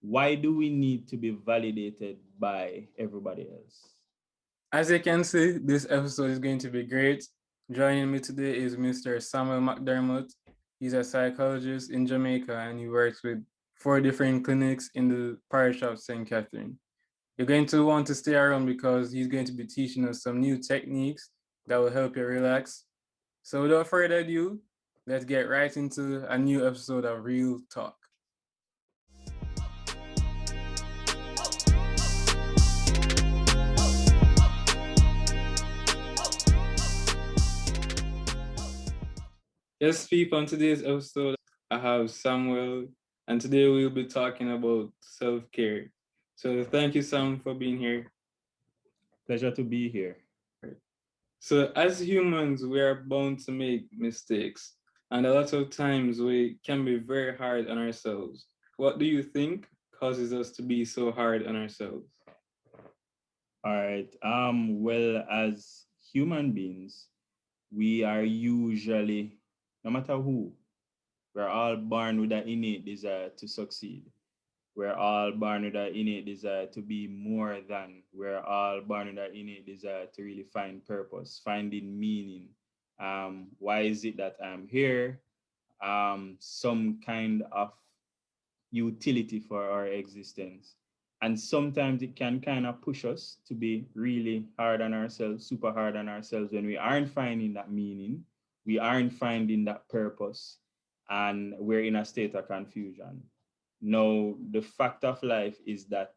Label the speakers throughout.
Speaker 1: Why do we need to be validated by everybody else?
Speaker 2: As you can see, this episode is going to be great. Joining me today is Mr. Samuel McDermott. He's a psychologist in Jamaica and he works with 4 different clinics in the parish of St. Catherine. You're going to want to stay around because he's going to be teaching us some new techniques that will help you relax. So without further ado, let's get right into a new episode of Real Talk. Yes, people, on today's episode, I have Samuel, and today we'll be talking about self-care. So thank you, Sam, for being here.
Speaker 1: Pleasure to be here.
Speaker 2: So as humans, we are bound to make mistakes, and a lot of times we can be very hard on ourselves. What do you think causes us to be so hard on ourselves?
Speaker 1: All right. Well, as human beings, we are usually, no matter who, we're all born with an innate desire to succeed. We're all born with an innate desire to be more than. We're all born with an innate desire to really find purpose, finding meaning. Why is it that I'm here? Some kind of utility for our existence. And sometimes it can kind of push us to be really hard on ourselves, super hard on ourselves when we aren't finding that meaning, we aren't finding that purpose, and we're in a state of confusion. Now, the fact of life is that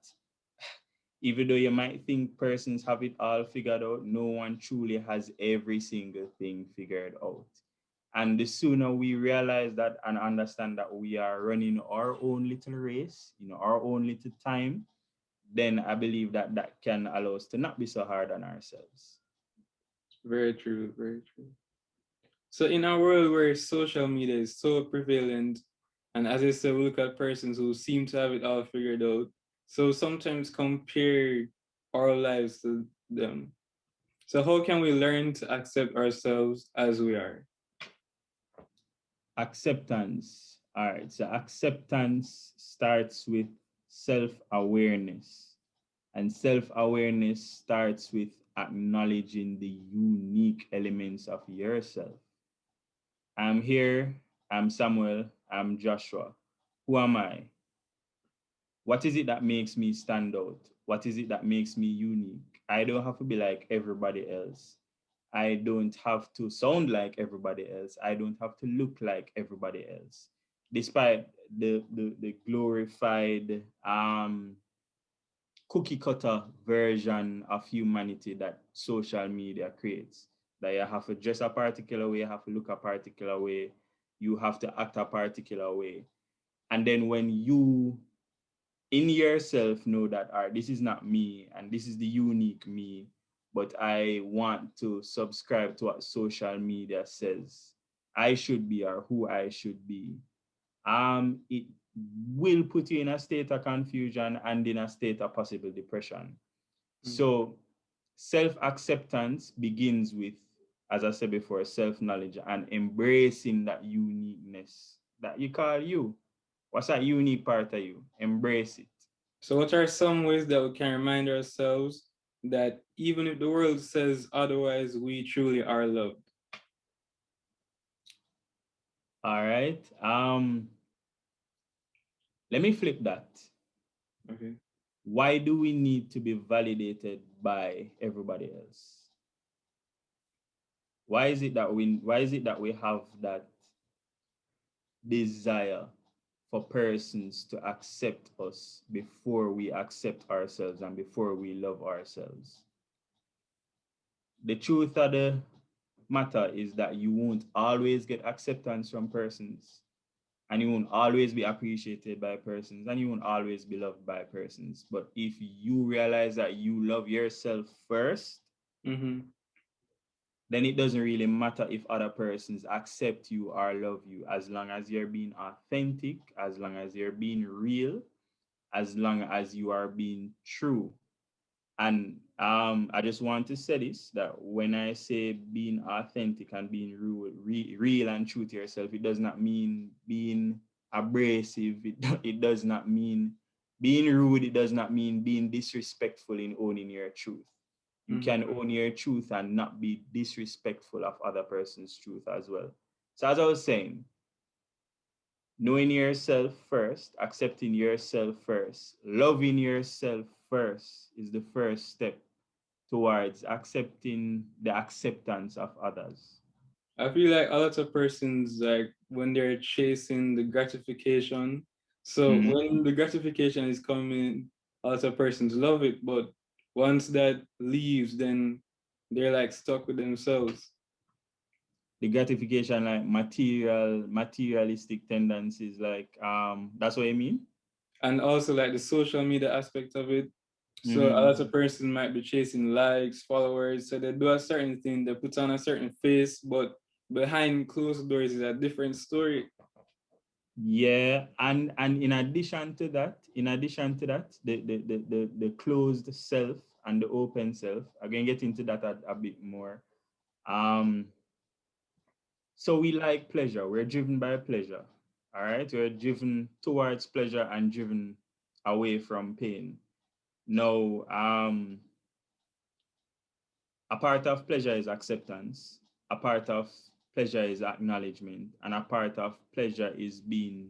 Speaker 1: even though you might think persons have it all figured out, no one truly has every single thing figured out. And the sooner we realize that and understand that we are running our own little race, our own little time, then I believe that that can allow us to not be so hard on ourselves.
Speaker 2: Very true, very true. So in a world where social media is so prevalent, and as I said, we look at persons who seem to have it all figured out, so sometimes compare our lives to them. So how can we learn to accept ourselves as we are?
Speaker 1: Acceptance. All right. So acceptance starts with self awareness. And self awareness starts with acknowledging the unique elements of yourself. I'm here. I'm Samuel. I'm Joshua. Who am I? What is it that makes me stand out? What is it that makes me unique? I don't have to be like everybody else. I don't have to sound like everybody else. I don't have to look like everybody else. Despite the glorified cookie cutter version of humanity that social media creates, that you have to dress a particular way, you have to look a particular way, you have to act a particular way. And then when you in yourself know that, all right, this is not me and this is the unique me, but I want to subscribe to what social media says I should be or who I should be, it will put you in a state of confusion and in a state of possible depression.
Speaker 2: Mm.
Speaker 1: So self-acceptance begins with, as I said before, self-knowledge and embracing that uniqueness that you call you. What's that unique part of you? Embrace it.
Speaker 2: So what are some ways that we can remind ourselves that even if the world says otherwise, we truly are loved?
Speaker 1: All right. Let me flip that.
Speaker 2: Okay.
Speaker 1: Why do we need to be validated by everybody else? Why is it that we have that desire for persons to accept us before we accept ourselves and before we love ourselves? The truth of the matter is that you won't always get acceptance from persons, and you won't always be appreciated by persons, and you won't always be loved by persons. But if you realize that you love yourself first,
Speaker 2: Mm-hmm.
Speaker 1: then it doesn't really matter if other persons accept you or love you, as long as you're being authentic, as long as you're being real, as long as you are being true. And I just want to say this, that when I say being authentic and being real and true to yourself, it does not mean being abrasive. It does not mean Being rude, it does not mean being disrespectful in owning your truth. You can own your truth and not be disrespectful of other person's truth as well. So as I was saying, knowing yourself first, accepting yourself first, loving yourself first is the first step towards accepting the acceptance of others.
Speaker 2: I feel like a lot of persons, like when they're chasing the gratification, so
Speaker 1: Mhm.
Speaker 2: when the gratification is coming, a lot of persons love it, but once that leaves, then they're like stuck with themselves.
Speaker 1: The gratification, like materialistic tendencies, like that's what I mean.
Speaker 2: And also like the social media aspect of it. So a
Speaker 1: Mm-hmm.
Speaker 2: lot of person might be chasing likes, followers. So they do a certain thing, they put on a certain face, but behind closed doors is a different story.
Speaker 1: Yeah, and in addition to that, the closed self and the open self. I'm gonna get into that a bit more. Um, so we like pleasure. We're driven by pleasure. All right, we're driven towards pleasure and driven away from pain. No, a part of pleasure is acceptance. A part of pleasure is acknowledgement, and a part of pleasure is being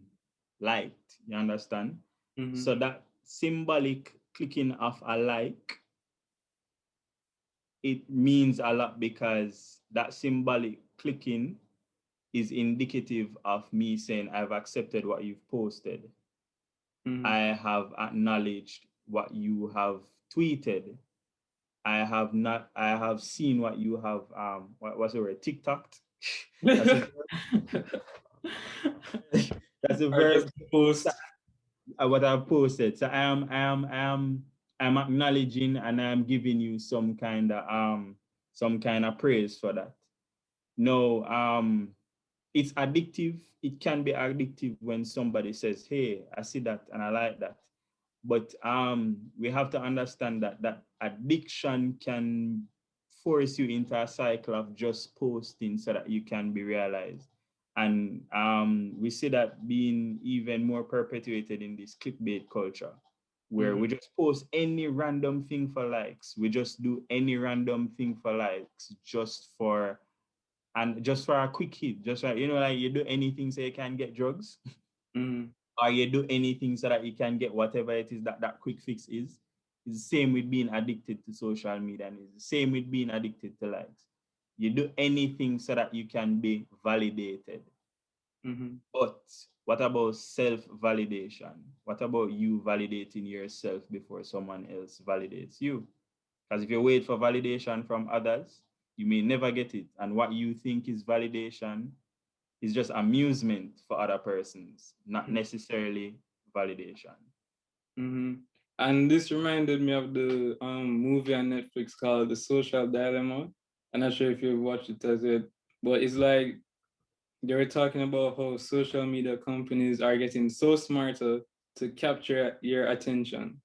Speaker 1: liked. You understand?
Speaker 2: Mm-hmm.
Speaker 1: So that symbolic clicking of a like, it means a lot because that symbolic clicking is indicative of me saying I've accepted what you've posted.
Speaker 2: Mm-hmm.
Speaker 1: I have acknowledged what you have tweeted. I have seen what you have what's the word? TikTok. That's a that's a
Speaker 2: Or
Speaker 1: verb.
Speaker 2: just post.
Speaker 1: What I've posted. So I'm acknowledging and I'm giving you some kind of praise for that. No, it's addictive. It can be addictive when somebody says, "Hey, I see that and I like that." But we have to understand that that addiction can force you into a cycle of just posting so that you can be realized. And we see that being even more perpetuated in this clickbait culture, where
Speaker 2: Mm-hmm.
Speaker 1: we just post any random thing for likes. We just do any random thing for likes, just for a quick hit. Just like, like you do anything so you can get drugs.
Speaker 2: Mm-hmm.
Speaker 1: Or you do anything so that you can get whatever it is that that quick fix is. It's the same with being addicted to social media, and it's the same with being addicted to likes. You do anything so that you can be validated.
Speaker 2: Mm-hmm.
Speaker 1: But what about self-validation? What about you validating yourself before someone else validates you? Because if you wait for validation from others, you may never get it. And what you think is validation is just amusement for other persons, not necessarily validation.
Speaker 2: Mm-hmm. And this reminded me of the movie on Netflix called The Social Dilemma. I'm not sure if you've watched it as it, but it's like they were talking about how social media companies are getting so smarter to capture your attention.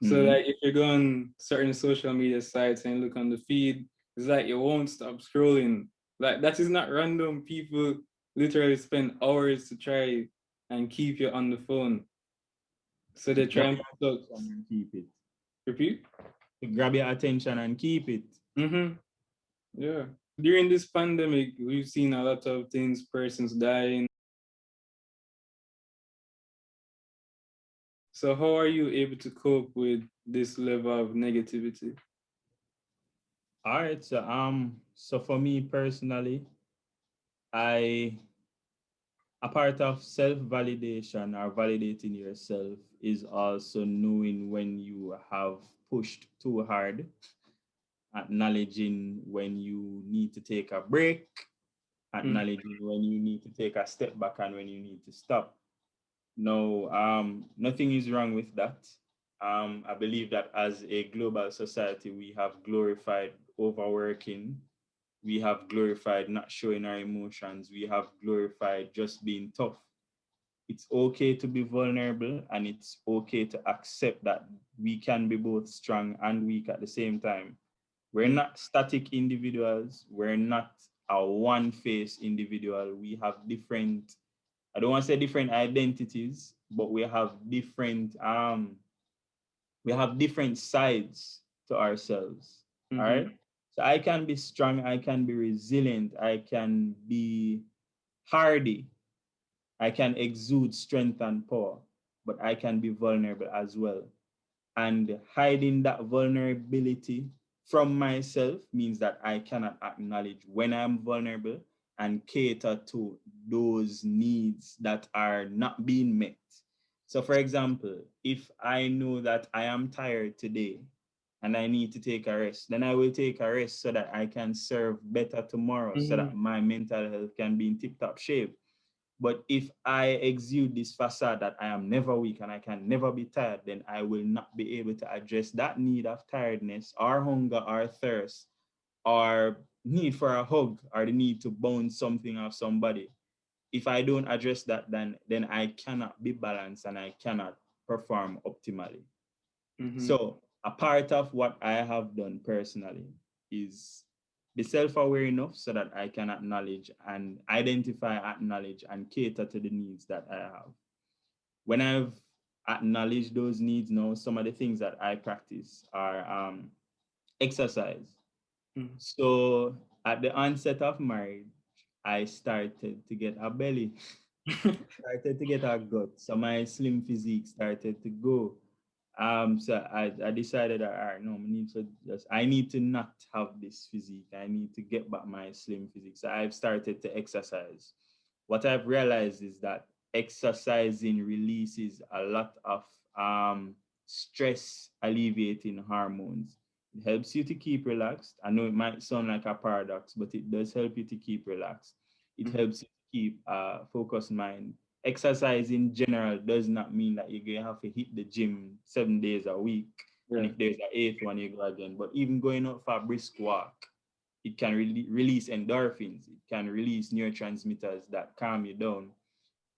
Speaker 2: So
Speaker 1: Mm-hmm.
Speaker 2: like if you go on certain social media sites and look on the feed, it's like you won't stop scrolling. Like that is not random. People literally spend hours to try and keep you on the phone. So they try
Speaker 1: Grab
Speaker 2: and
Speaker 1: your
Speaker 2: put
Speaker 1: attention and keep it.
Speaker 2: repeat.
Speaker 1: Grab your attention and keep it.
Speaker 2: Mm-hmm. Yeah. During this pandemic, we've seen a lot of things, persons dying. So how are you able to cope with this level of negativity?
Speaker 1: All right. So for me personally, I a part of self-validation or validating yourself is also knowing when you have pushed too hard, acknowledging when you need to take a break,
Speaker 2: Mm-hmm.
Speaker 1: acknowledging when you need to take a step back and when you need to stop. No, nothing is wrong with that. I believe that as a global society, we have glorified overworking. We have glorified not showing our emotions. We have glorified just being tough. It's okay to be vulnerable and it's okay to accept that we can be both strong and weak at the same time. We're not static individuals. We're not a one face individual. We have different, I don't want to say different identities, but we have different We have different sides to ourselves. All right.
Speaker 2: Mm-hmm.
Speaker 1: So I can be strong, I can be resilient, I can be hardy, I can exude strength and power, but I can be vulnerable as well. And hiding that vulnerability from myself means that I cannot acknowledge when I'm vulnerable and cater to those needs that are not being met. So, for example, if I know that I am tired today and I need to take a rest, then I will take a rest so that I can serve better tomorrow, so that
Speaker 2: Mm-hmm.
Speaker 1: my mental health can be in tip top shape. But if I exude this facade that I am never weak and I can never be tired, then I will not be able to address that need of tiredness or hunger or thirst or need for a hug or the need to bounce something off somebody. If I don't address that, then I cannot be balanced and I cannot perform optimally.
Speaker 2: Mm-hmm.
Speaker 1: So a part of what I have done personally is be self-aware enough so that I can acknowledge and identify, acknowledge, and cater to the needs that I have. When I've acknowledged those needs now, some of the things that I practice are exercise. So at the onset of marriage, I started to get a belly, started to get a gut. So my slim physique started to go. So I decided that all right, no, I need to not have this physique. I need to get back my slim physique. So I've started to exercise. What I've realized is that exercising releases a lot of stress alleviating hormones. It helps you to keep relaxed. I know it might sound like a paradox, but it does help you to keep relaxed. It
Speaker 2: Mm-hmm.
Speaker 1: helps you to keep a focused mind. Exercise in general does not mean that you're going to have to hit the gym 7 days a week. And
Speaker 2: Yeah.
Speaker 1: if there's an eighth one, you go again. But even going out for a brisk walk, it can release endorphins. It can release neurotransmitters that calm you down.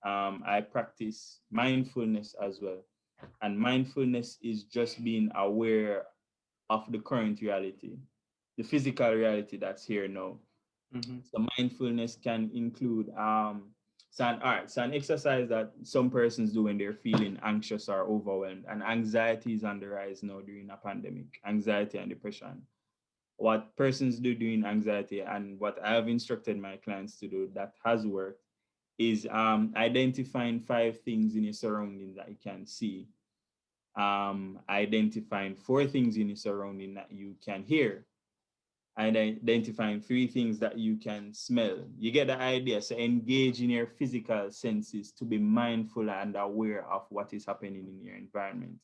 Speaker 1: I practice mindfulness as well. And mindfulness is just being aware of the current reality, the physical reality that's here now.
Speaker 2: Mm-hmm.
Speaker 1: So mindfulness can include so an exercise that some persons do when they're feeling anxious or overwhelmed. And anxiety is on the rise now during a pandemic, anxiety and depression. What persons do during anxiety and what I have instructed my clients to do that has worked is identifying 5 things in your surroundings that you can see, identifying 4 things in your surrounding that you can hear, and identifying 3 things that you can smell. You get the idea. So engage in your physical senses to be mindful and aware of what is happening in your environment.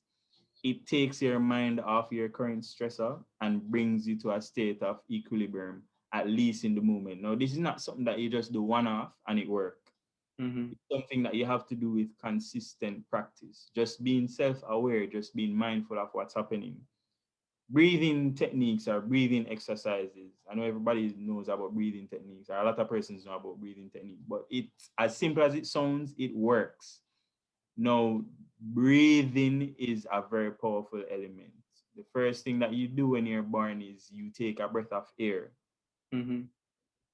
Speaker 1: It takes your mind off your current stressor and brings you to a state of equilibrium, at least in the moment. Now, this is not something that you just do one off and it works.
Speaker 2: Mm-hmm.
Speaker 1: It's something that you have to do with consistent practice. Just being self-aware, just being mindful of what's happening. Breathing techniques or breathing exercises. I know everybody knows about breathing techniques, or a lot of persons know about breathing technique, but it's as simple as it sounds, it works. Now, breathing is a very powerful element. The first thing that you do when you're born is you take a breath of air,
Speaker 2: Mm-hmm.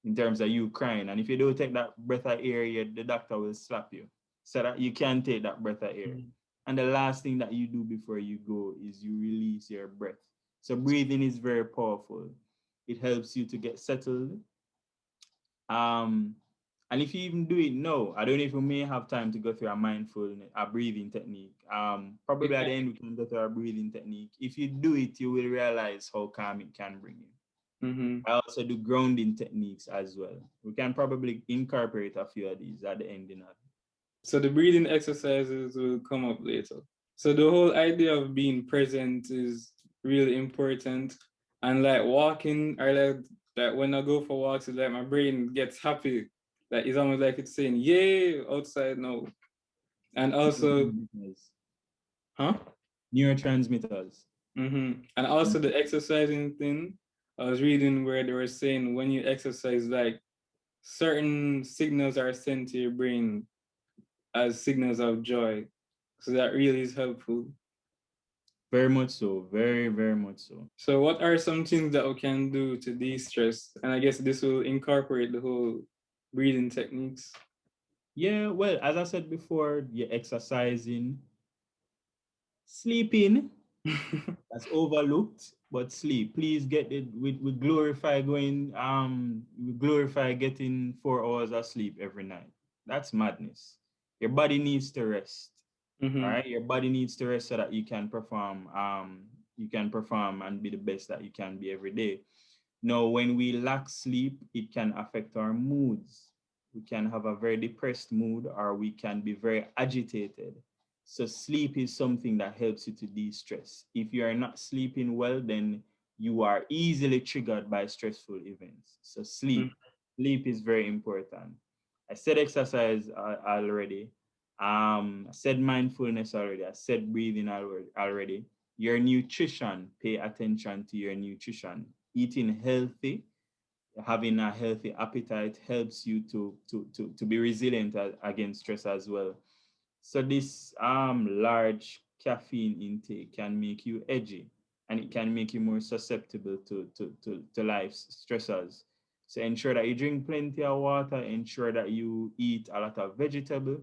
Speaker 1: in terms of you crying. And if you don't take that breath of air, the doctor will slap you so that you can take that breath of air. And the last thing that you do before you go is you release your breath. So breathing is very powerful. It helps you to get settled. Um, and if you even do it now, I don't know if we may have time to go through a breathing technique. Probably at the end we can go through a breathing technique. If you do it, you will realize how calm it can bring you.
Speaker 2: Mm-hmm.
Speaker 1: I also do grounding techniques as well. We can probably incorporate a few of these at the ending of it.
Speaker 2: So the breathing exercises will come up later. So the whole idea of being present is really important. And like walking, or like when I go for walks, it's like my brain gets happy. Like it's almost like it's saying, yay, outside now. And also,
Speaker 1: Neurotransmitters.
Speaker 2: huh?
Speaker 1: Neurotransmitters.
Speaker 2: And also the exercising thing. I was reading where they were saying when you exercise, like certain signals are sent to your brain as signals of joy. So that really is helpful.
Speaker 1: Very much so. Very, very much so.
Speaker 2: So what are some things that we can do to de-stress? And I guess this will incorporate the whole breathing techniques.
Speaker 1: Yeah, well, as I said before, you're exercising, sleeping. That's overlooked, but sleep. Please get it. We glorify we glorify getting 4 hours of sleep every night. That's madness. Your body needs to rest. All right. Your body needs to rest so that you can perform and be the best that you can be every day. Now, when we lack sleep, it can affect our moods. We can have a very depressed mood or we can be very agitated. So, sleep is something that helps you to de stress. If you are not sleeping well, then you are easily triggered by stressful events. So, sleep is very important. I said exercise already. I said mindfulness already. I said breathing already. Your nutrition, pay attention to your nutrition. Eating healthy, having a healthy appetite helps you to be resilient against stress as well. So this large caffeine intake can make you edgy and it can make you more susceptible to life's stressors. So ensure that you drink plenty of water, ensure that you eat a lot of vegetable,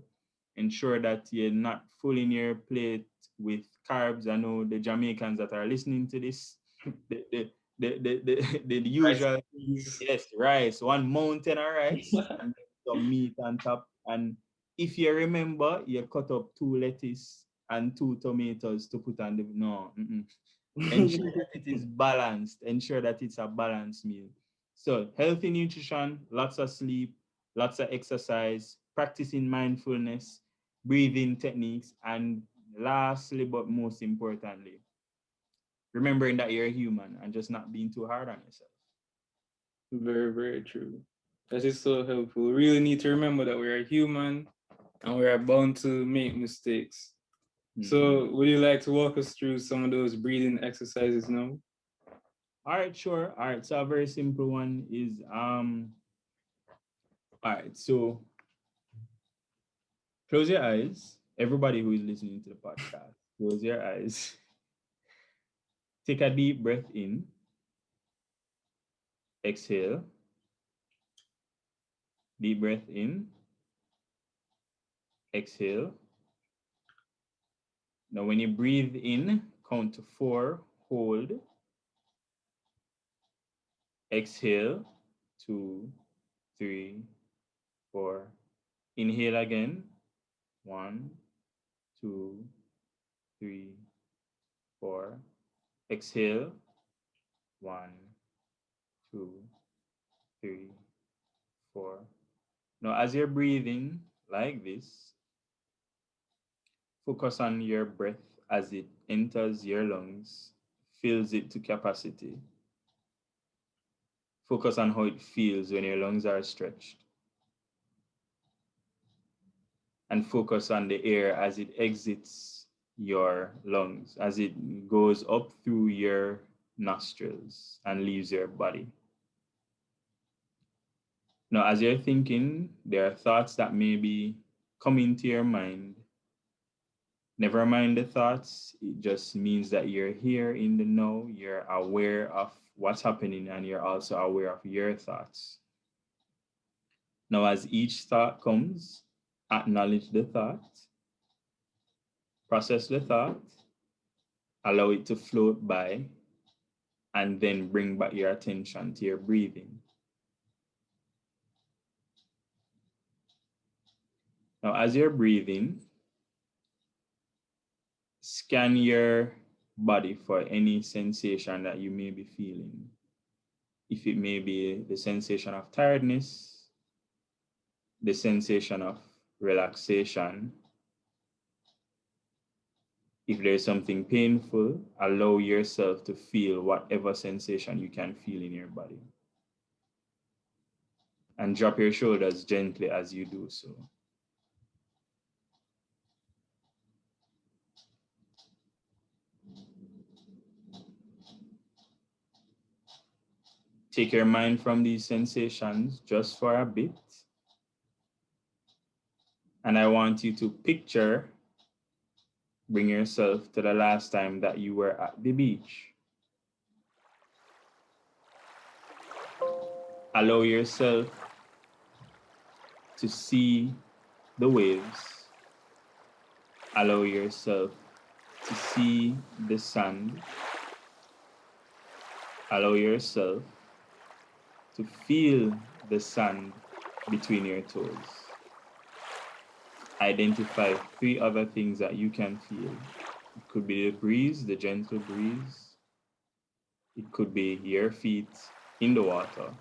Speaker 1: ensure that you're not filling your plate with carbs. I know the Jamaicans that are listening to this, the, the, the
Speaker 2: Rice
Speaker 1: usual,
Speaker 2: and peas.
Speaker 1: yes, rice, one mountain of rice, and some meat on top. And if you remember, you cut up 2 lettuce and 2 tomatoes to put on the no. Ensure that it is balanced. Ensure that it's a balanced meal. So healthy nutrition, lots of sleep, lots of exercise, practicing mindfulness, breathing techniques, and lastly, but most importantly, remembering that you're a human and just not being too hard on yourself.
Speaker 2: Very, very true. That is so helpful. We really need to remember that we are human and we are bound to make mistakes.
Speaker 1: Mm-hmm.
Speaker 2: So, would you like to walk us through some of those breathing exercises now?
Speaker 1: All right, sure. All right, so a very simple one is all right, so close your eyes. Everybody who is listening to the podcast, close your eyes. Take a deep breath in, exhale, deep breath in, exhale. Now, when you breathe in, count to 4, hold, exhale, 2, 3, 4. Inhale again, 1, 2, 3, 4. Exhale, 1, 2, 3, 4. Now, as you're breathing like this, focus on your breath as it enters your lungs, fills it to capacity. Focus on how it feels when your lungs are stretched. And focus on the air as it exits your lungs, as it goes up through your nostrils and leaves your body. Now, as you're thinking, there are thoughts that may be coming to your mind. Never mind the thoughts. It just means that you're here in the know, you're aware of what's happening, and you're also aware of your thoughts. Now, as each thought comes, acknowledge the thought, process the thought, allow it to float by, and then bring back your attention to your breathing. Now, as you're breathing, scan your body for any sensation that you may be feeling. If it may be the sensation of tiredness, the sensation of relaxation. If there's something painful, allow yourself to feel whatever sensation you can feel in your body. And drop your shoulders gently as you do so. Take your mind from these sensations just for a bit. And I want you to picture, bring yourself to the last time that you were at the beach. Allow yourself to see the waves. Allow yourself to see the sand. Allow yourself to feel the sand between your toes. Identify 3 other things that you can feel. It could be the breeze, the gentle breeze. It could be your feet in the water.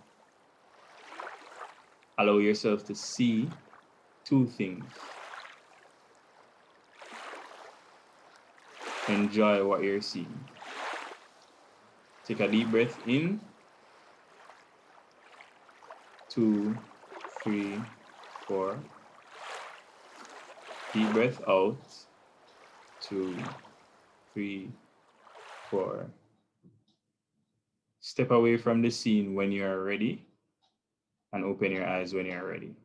Speaker 1: Allow yourself to see 2 things. Enjoy what you're seeing. Take a deep breath in. 2, 3, 4. Deep breath out. 2, 3, 4. Step away from the scene when you are ready and open your eyes when you're ready.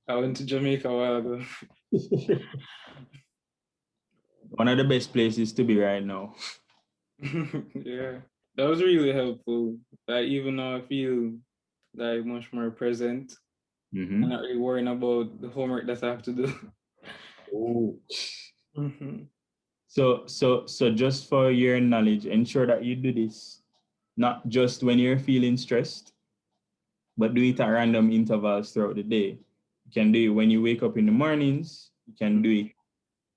Speaker 2: I went to Jamaica a while ago.
Speaker 1: One of the best places to be right now.
Speaker 2: Yeah, that was really helpful. Like even now I feel like much more present.
Speaker 1: Mm-hmm.
Speaker 2: I'm not really worrying about the homework that I have to do.
Speaker 1: Oh. So just for your knowledge, ensure that you do this not just when you're feeling stressed, but do it at random intervals throughout the day. You can do it when you wake up in the mornings. You can do it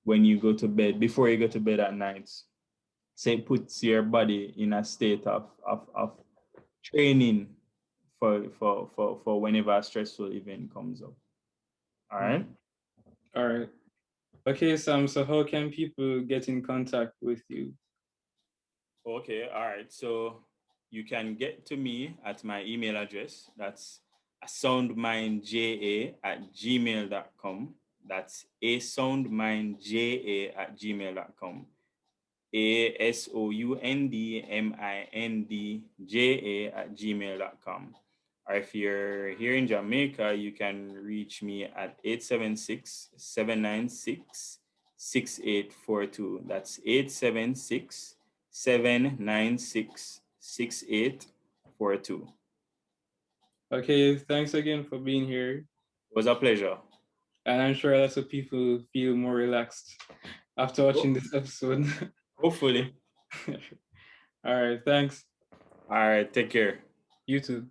Speaker 1: when you go to bed, before you go to bed at night. So it puts your body in a state of training for whenever a stressful event comes up. All right?
Speaker 2: All right. Okay, Sam, so how can people get in contact with you?
Speaker 1: Okay, all right. So you can get to me at my email address. That's asoundmindja@gmail.com. That's asoundmindja@gmail.com. asoundmindja@gmail.com. Or if you're here in Jamaica, you can reach me at 876-796-6842. That's 876-796-6842.
Speaker 2: Okay, thanks again for being here.
Speaker 1: It was a pleasure.
Speaker 2: And I'm sure lots of people feel more relaxed after watching this episode.
Speaker 1: Hopefully.
Speaker 2: All right, thanks.
Speaker 1: All right, take care.
Speaker 2: You too.